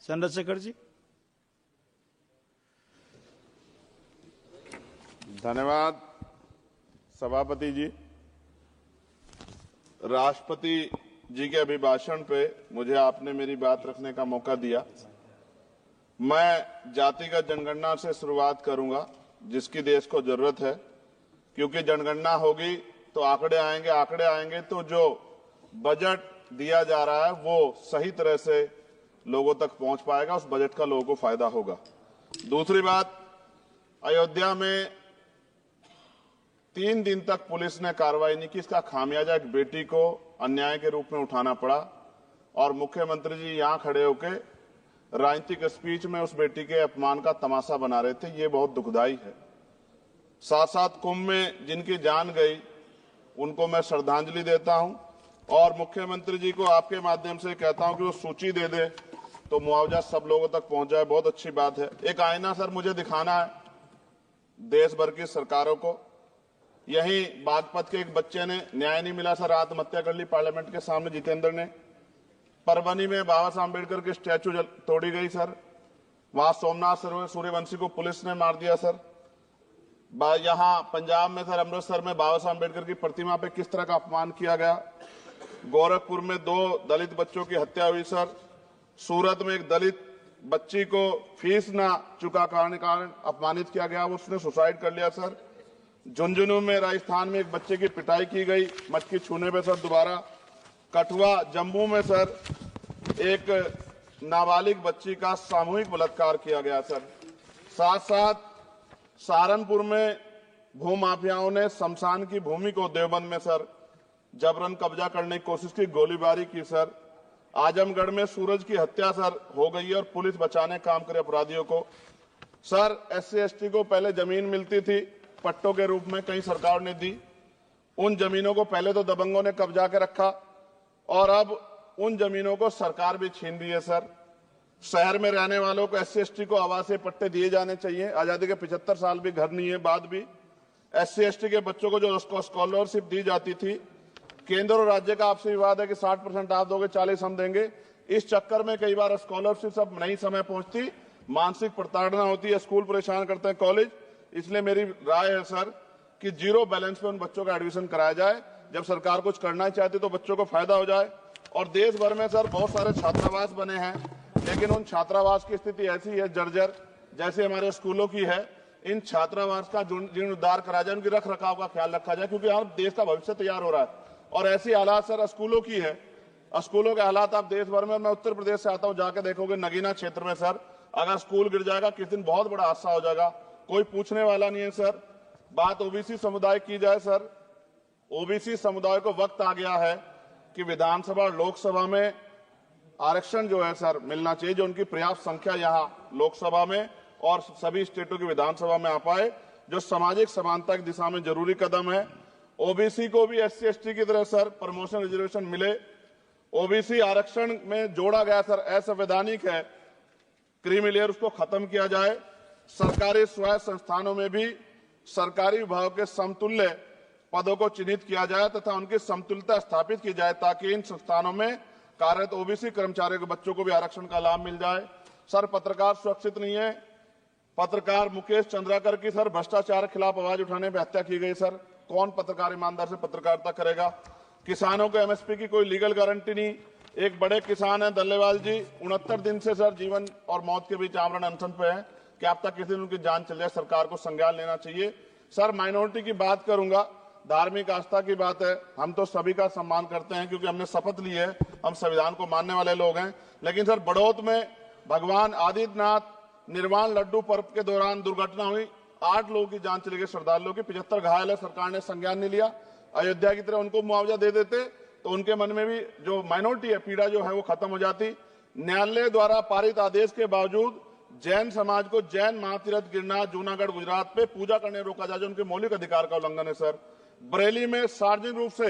चंद्रशेखर जी। धन्यवाद सभापति जी। राष्ट्रपति जी के अभिभाषण पे मुझे आपने मेरी बात रखने का मौका दिया। मैं जातिगत जनगणना से शुरुआत करूंगा, जिसकी देश को जरूरत है, क्योंकि जनगणना होगी तो आंकड़े आएंगे तो जो बजट दिया जा रहा है वो सही तरह से लोगों तक पहुंच पाएगा, उस बजट का लोगों को फायदा होगा। दूसरी बात, अयोध्या में 3 दिन तक पुलिस ने कार्रवाई नहीं की। इसका खामियाजा एक बेटी को अन्याय के रूप में उठाना पड़ा और मुख्यमंत्री जी यहां खड़े होकर राजनीतिक स्पीच में उस बेटी के अपमान का तमाशा बना रहे थे। ये बहुत दुखदाई है। साथ साथ कुंभ में जिनकी जान गई उनको मैं श्रद्धांजलि देता हूं और मुख्यमंत्री जी को आपके माध्यम से कहता हूं कि वो सूची दे दे तो मुआवजा सब लोगों तक पहुंच जाए। बहुत अच्छी बात है। एक आईना सर मुझे दिखाना है देश भर की सरकारों को। यही बागपत के एक बच्चे ने न्याय नहीं मिला सर, आत्महत्या कर ली पार्लियामेंट के सामने, जितेंद्र ने। परभनी में बाबा साहब अम्बेडकर की स्टैचू तोड़ी गई सर, वहां सोमनाथ सूर्यवंशी को पुलिस ने मार दिया सर। यहां पंजाब में सर, अमृतसर में बाबा साहब अम्बेडकर की प्रतिमा पे किस तरह का अपमान किया गया। गोरखपुर में 2 दलित बच्चों की हत्या हुई सर। सूरत में एक दलित बच्ची को फीस ना चुका कारण अपमानित किया गया, उसने सुसाइड कर लिया सर। झुंझुनू में राजस्थान में एक बच्चे की पिटाई की गई मटकी छूने पे सर दोबारा। कठुआ जम्मू में सर एक नाबालिग बच्ची का सामूहिक बलात्कार किया गया सर। साथ साथ सहारनपुर में भूमाफियाओं ने शमशान की भूमि को देवबंद में सर जबरन कब्जा करने की कोशिश की, गोलीबारी की सर। आजमगढ़ में सूरज की हत्या सर हो गई है और पुलिस बचाने काम करे अपराधियों को। सर SC/ST को पहले जमीन मिलती थी पट्टों के रूप में, कई सरकार ने दी। उन जमीनों को पहले तो दबंगों ने कब्जा के रखा और अब उन जमीनों को सरकार भी छीन रही है सर। शहर में रहने वालों को SC/ST को आवासीय पट्टे दिए जाने चाहिए। आजादी के 75 साल भी घर नहीं है, बाद भी SC/ST के बच्चों को जो स्कॉलरशिप दी जाती थी, केंद्र और राज्य का आपसे विवाद है कि 60% आप दोगे, 40 हम देंगे। इस चक्कर में कई बार स्कॉलरशिप सब नहीं समय पहुंचती, मानसिक प्रताड़ना होती है, स्कूल परेशान करते हैं, कॉलेज। इसलिए मेरी राय है सर कि 0 बैलेंस पे उन बच्चों का एडमिशन कराया जाए। जब सरकार कुछ करना ही चाहती तो बच्चों को फायदा हो जाए। और देश भर में सर बहुत सारे छात्रावास बने हैं, लेकिन उन छात्रावास की स्थिति ऐसी है जर्जर, जैसे हमारे स्कूलों की है। इन छात्रावास का जीर्णोद्धार करा जाए, उनकी रख रखाव का ख्याल रखा जाए, क्योंकि यहाँ देश का भविष्य तैयार हो रहा है। और ऐसी हालात सर स्कूलों की है, स्कूलों के हालात आप देश भर में, मैं उत्तर प्रदेश से आता हूँ, जाके देखोगे नगीना क्षेत्र में सर अगर स्कूल गिर जाएगा किस दिन बहुत बड़ा हादसा हो जाएगा, कोई पूछने वाला नहीं है सर। बात OBC समुदाय की जाए सर, OBC समुदाय को वक्त आ गया है कि विधानसभा और लोकसभा में आरक्षण जो है सर मिलना चाहिए, जो उनकी पर्याप्त संख्या यहाँ लोकसभा में और सभी स्टेटों की विधानसभा में आ पाए, जो सामाजिक समानता की दिशा में जरूरी कदम है। OBC को भी SC/ST की तरह सर प्रमोशन रिजर्वेशन मिले। OBC आरक्षण में जोड़ा गया सर असंवैधानिक है, क्रीमी लेयर उसको खत्म किया जाए। सरकारी स्वायत्त संस्थानों में भी सरकारी विभागों के समतुल्य पदों को चिन्हित किया जाए तथा उनकी समतुल्यता स्थापित की जाए, ताकि इन संस्थानों में कार्यरत OBC कर्मचारियों के बच्चों को भी आरक्षण का लाभ मिल जाए। सर पत्रकार सुरक्षित नहीं है। पत्रकार मुकेश चंद्राकर की सर भ्रष्टाचार के खिलाफ आवाज उठाने पर हत्या की गई सर। कौन पत्रकार ईमानदार से पत्रकारिता करेगा। किसानों को MSP की कोई लीगल गारंटी नहीं। एक बड़े किसान है दल्लेवाल जी, 69 दिन से सर जीवन और मौत के बीच आमरण अनशन पे है कि अब तक किसी दिन उनकी जान चल जाए। सरकार को संज्ञान लेना चाहिए। सर माइनॉरिटी की बात करूंगा, धार्मिक आस्था की बात है, हम तो सभी का सम्मान करते हैं क्योंकि हमने शपथ ली है, हम संविधान को मानने वाले लोग हैं। लेकिन सर बड़ौत में भगवान आदित्यनाथ निर्वाण लड्डू पर्व के दौरान दुर्घटना हुई, 8 लोगों की जान चली गई, श्रद्धालुओं की 75 घायल है, सरकार ने संज्ञान नहीं लिया। अयोध्या की तरह उनको मुआवजा दे देते तो उनके मन में भी जो माइनॉरिटी है पीड़ा जो है वो खत्म हो जाती। न्यायालय द्वारा पारित आदेश के बावजूद जैन समाज को जैन महातीर्थ गिरनार जूनागढ़ गुजरात पे पूजा करने रोका जाए, जो उनके मौलिक अधिकार का उल्लंघन है सर। बरेली में सार्वजनिक रूप से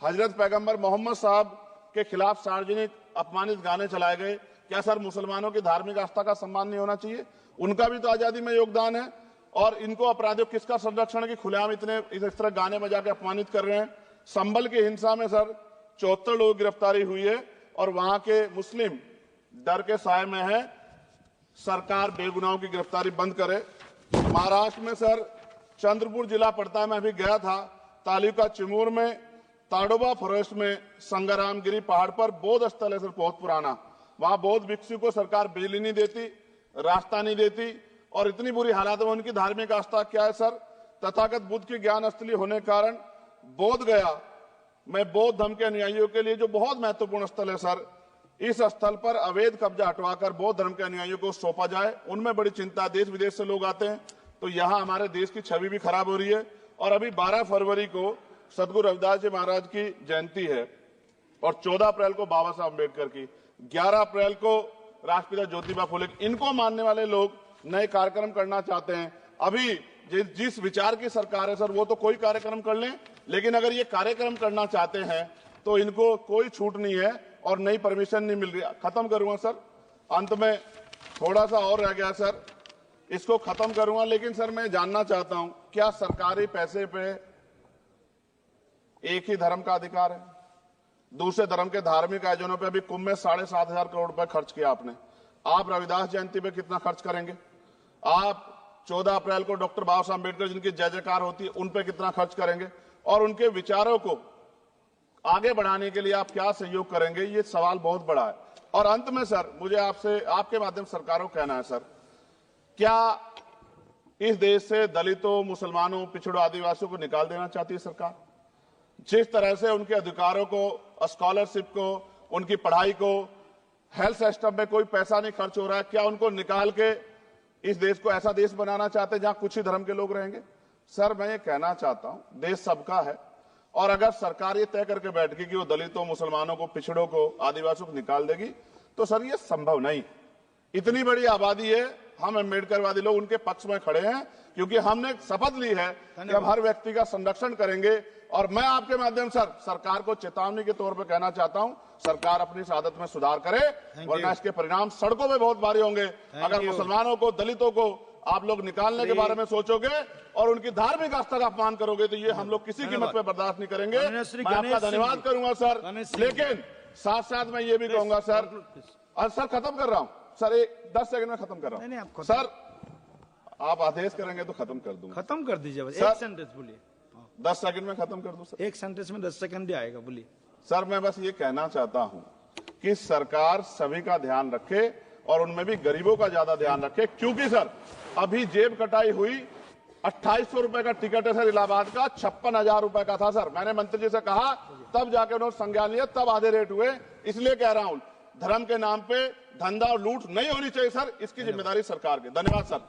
हजरत पैगंबर मोहम्मद साहब के खिलाफ सार्वजनिक अपमानित गाने चलाए गए। क्या सर मुसलमानों की धार्मिक आस्था का सम्मान नहीं होना चाहिए? उनका भी तो आजादी में योगदान है। और इनको अपराधियों किसका संरक्षण की खुलेआम इतने इस तरह गाने बजा के अपमानित कर रहे हैं। संभल की हिंसा में सर 74 लोग गिरफ्तारी हुई है और वहां के मुस्लिम डर के साए में है। सरकार बेगुनाहों की गिरफ्तारी बंद करे। महाराष्ट्र में सर चंद्रपुर जिला पड़ता है, मैं अभी गया था, तालुका चिमूर में ताडोबा फॉरेस्ट में संग्रामगिरी पहाड़ पर बौद्ध स्थल है सर, बहुत पुराना। वहां बौद्ध भिक्षु को सरकार बिजली नहीं देती, रास्ता नहीं देती और इतनी बुरी हालात में उनकी धार्मिक आस्था क्या है सर, तथागत बुद्ध की ज्ञान स्थली होने के कारण बोध गया में बौद्ध धर्म के अनुयायियों के लिए जो बहुत महत्वपूर्ण स्थल है सर, इस स्थल पर अवैध कब्जा हटवाकर बौद्ध धर्म के अनुयायियों को सौंपा जाए। उनमें बड़ी चिंता, देश विदेश से लोग आते हैं, तो यहाँ हमारे देश की छवि भी खराब हो रही है। और अभी 12 फरवरी को सदगुरु रविदास जी महाराज की जयंती है और 14 अप्रैल को बाबा साहब अम्बेडकर की, 11 अप्रैल को राष्ट्रपिता ज्योतिबा फुले, इनको मानने वाले लोग नए कार्यक्रम करना चाहते हैं। अभी जिस विचार की सरकार है सर, वो तो कोई कार्यक्रम कर लें, लेकिन अगर ये कार्यक्रम करना चाहते हैं तो इनको कोई छूट नहीं है और नई परमिशन नहीं मिल रही। खत्म करूंगा सर, अंत में थोड़ा सा और रह गया सर, इसको खत्म करूंगा। लेकिन सर मैं जानना चाहता हूं, क्या सरकारी पैसे पे एक ही धर्म का अधिकार है? दूसरे धर्म के धार्मिक आयोजनों पे अभी कुंभ में 7,500 करोड़ रुपए खर्च किया आपने। आप रविदास जयंती पे कितना खर्च करेंगे? आप 14 अप्रैल को डॉक्टर बाबा साहब अम्बेडकर जिनकी जय जयकार होती है उन पे कितना खर्च करेंगे? और उनके विचारों को आगे बढ़ाने के लिए आप क्या सहयोग करेंगे? ये सवाल बहुत बड़ा है। और अंत में सर मुझे आपसे, आपके माध्यम से सरकारों को कहना है सर, क्या इस देश से दलितों, मुसलमानों, पिछड़ों, आदिवासियों को निकाल देना चाहती है सरकार? जिस तरह से उनके अधिकारों को, स्कॉलरशिप को, उनकी पढ़ाई को, हेल्थ सिस्टम में कोई पैसा नहीं खर्च हो रहा है, क्या उनको निकाल के इस देश को ऐसा देश बनाना चाहते हैं जहां कुछ ही धर्म के लोग रहेंगे? सर मैं ये कहना चाहता हूं, देश सबका है और अगर सरकार ये तय करके बैठेगी कि वो दलितों, मुसलमानों को, पिछड़ों को, आदिवासियों को निकाल देगी, तो सर ये संभव नहीं। इतनी बड़ी आबादी है, हम अम्बेडकरवादी लोग उनके पक्ष में खड़े हैं क्योंकि हमने शपथ ली है कि हम हर व्यक्ति का संरक्षण करेंगे। और मैं आपके माध्यम से सरकार को चेतावनी के तौर पर कहना चाहता हूं, सरकार अपनी इस आदत में सुधार करे, वरना इसके परिणाम सड़कों में बहुत भारी होंगे। अगर मुसलमानों को, दलितों को आप लोग निकालने के बारे में सोचोगे और उनकी धार्मिक आस्था का अपमान करोगे तो ये हम लोग किसी कीमत पे बर्दाश्त नहीं करेंगे। मैं आपका धन्यवाद करूंगा सर, लेकिन साथ साथ मैं ये भी कहूंगा सर, और सर खत्म कर रहा हूं सर, 10 सेकंड में खत्म कर रहा हूं सर, आप आदेश करेंगे तो खत्म कर दूंगा। खत्म कर दीजिए, एक सेंटेंस बोलिए। 10 सेकंड में खत्म कर दूं सर, एक सेंटेंस में 10 सेकंड भी आएगा, बोलिए सर। मैं बस ये कहना चाहता हूं कि सरकार सभी का ध्यान रखे और उनमें भी गरीबों का ज्यादा ध्यान रखे, क्योंकि सर अभी जेब कटाई हुई, 2800 रुपए का टिकट है सर इलाहाबाद का, 56,000 रुपए का था सर। मैंने मंत्री जी से कहा, तब जाके उन्होंने संज्ञान लिया, तब आधे रेट हुए। इसलिए कह रहा हूं, धर्म के नाम पे धंधा और लूट नहीं होनी चाहिए सर, इसकी जिम्मेदारी सरकार की। धन्यवाद सर।